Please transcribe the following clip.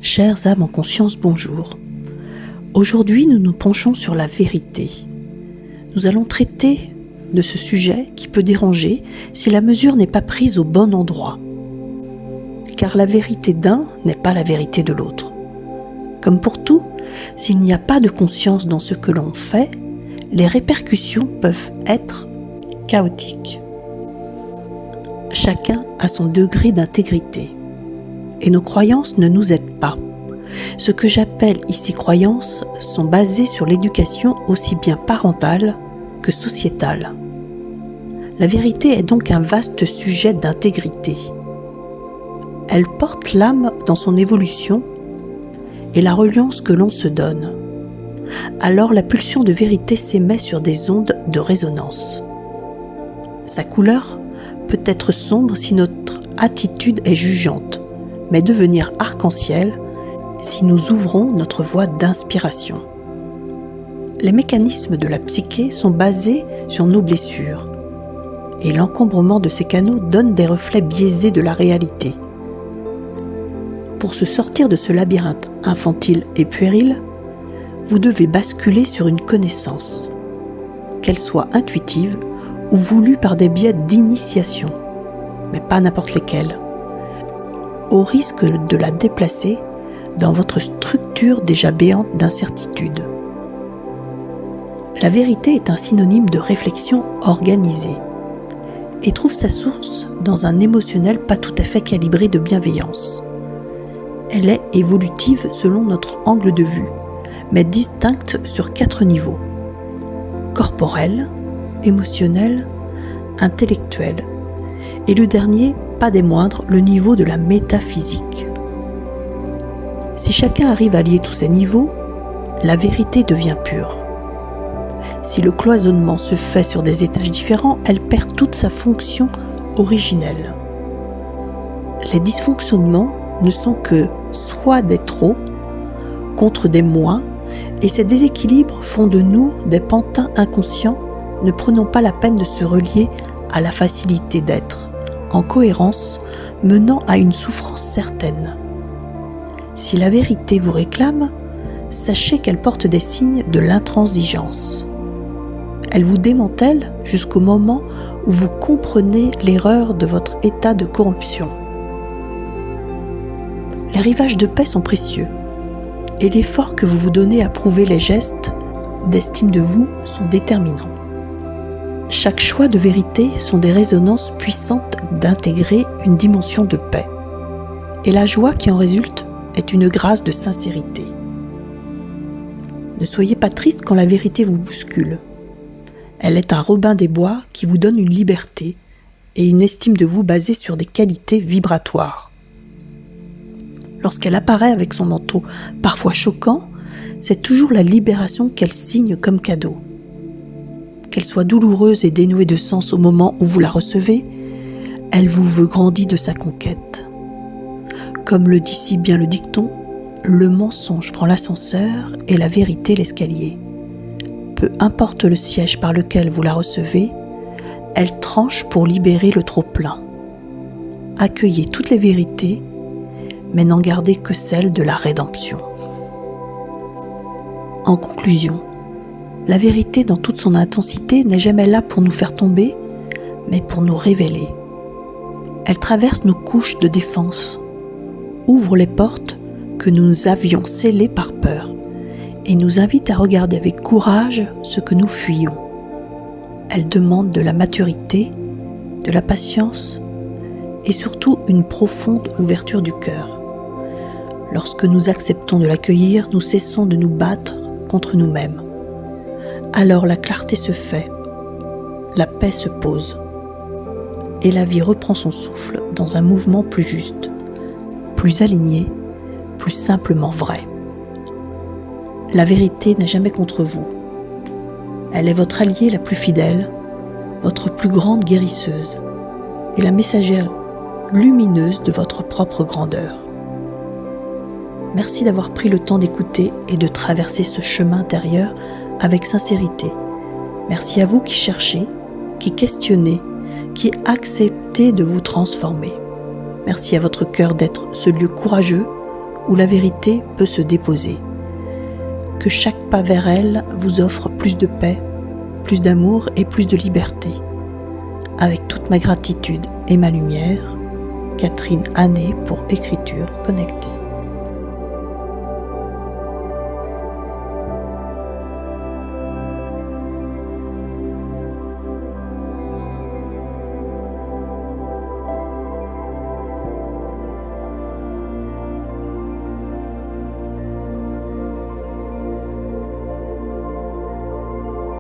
Chères âmes en conscience, bonjour. Aujourd'hui, nous nous penchons sur la vérité. Nous allons traiter de ce sujet qui peut déranger si la mesure n'est pas prise au bon endroit. Car la vérité d'un n'est pas la vérité de l'autre. Comme pour tout, s'il n'y a pas de conscience dans ce que l'on fait, les répercussions peuvent être chaotiques. Chacun a son degré d'intégrité. Et nos croyances ne nous aident pas. Ce que j'appelle ici croyances sont basées sur l'éducation aussi bien parentale que sociétale. La vérité est donc un vaste sujet d'intégrité. Elle porte l'âme dans son évolution et la reliance que l'on se donne. Alors la pulsion de vérité s'émet sur des ondes de résonance. Sa couleur peut être sombre si notre attitude est jugeante, mais devenir arc-en-ciel si nous ouvrons notre voie d'inspiration. Les mécanismes de la psyché sont basés sur nos blessures, et l'encombrement de ces canaux donne des reflets biaisés de la réalité. Pour se sortir de ce labyrinthe infantile et puéril, vous devez basculer sur une connaissance, qu'elle soit intuitive ou voulue par des biais d'initiation, mais pas n'importe lesquels, au risque de la déplacer dans votre structure déjà béante d'incertitude. La vérité est un synonyme de réflexion organisée et trouve sa source dans un émotionnel pas tout à fait calibré de bienveillance. Elle est évolutive selon notre angle de vue, mais distincte sur 4 niveaux: corporel, émotionnel, intellectuel, et le dernier, pas des moindres, le niveau de la métaphysique. Si chacun arrive à lier tous ces niveaux, la vérité devient pure. Si le cloisonnement se fait sur des étages différents, elle perd toute sa fonction originelle. Les dysfonctionnements ne sont que soit des trop contre des moins, et ces déséquilibres font de nous des pantins inconscients, ne prenant pas la peine de se relier à la facilité d'être, en cohérence, menant à une souffrance certaine. Si la vérité vous réclame, sachez qu'elle porte des signes de l'intransigeance. Elle vous démantèle jusqu'au moment où vous comprenez l'erreur de votre état de corruption. Les rivages de paix sont précieux, et l'effort que vous vous donnez à prouver les gestes d'estime de vous sont déterminants. Chaque choix de vérité sont des résonances puissantes d'intégrer une dimension de paix. Et la joie qui en résulte est une grâce de sincérité. Ne soyez pas triste quand la vérité vous bouscule. Elle est un Robin des Bois qui vous donne une liberté et une estime de vous basée sur des qualités vibratoires. Lorsqu'elle apparaît avec son manteau parfois choquant, c'est toujours la libération qu'elle signe comme cadeau. Qu'elle soit douloureuse et dénuée de sens au moment où vous la recevez, elle vous veut grandir de sa conquête. Comme le dit si bien le dicton, le mensonge prend l'ascenseur et la vérité l'escalier. Peu importe le siège par lequel vous la recevez, elle tranche pour libérer le trop-plein. Accueillez toutes les vérités, mais n'en gardez que celle de la rédemption. En conclusion, la vérité dans toute son intensité n'est jamais là pour nous faire tomber, mais pour nous révéler. Elle traverse nos couches de défense, ouvre les portes que nous avions scellées par peur et nous invite à regarder avec courage ce que nous fuyons. Elle demande de la maturité, de la patience et surtout une profonde ouverture du cœur. Lorsque nous acceptons de l'accueillir, nous cessons de nous battre contre nous-mêmes. Alors la clarté se fait, la paix se pose, et la vie reprend son souffle dans un mouvement plus juste, plus aligné, plus simplement vrai. La vérité n'est jamais contre vous. Elle est votre alliée la plus fidèle, votre plus grande guérisseuse, et la messagère lumineuse de votre propre grandeur. Merci d'avoir pris le temps d'écouter et de traverser ce chemin intérieur avec sincérité. Merci à vous qui cherchez, qui questionnez, qui acceptez de vous transformer. Merci à votre cœur d'être ce lieu courageux où la vérité peut se déposer. Que chaque pas vers elle vous offre plus de paix, plus d'amour et plus de liberté. Avec toute ma gratitude et ma lumière, Catherine Hanet pour Écriture Connectée.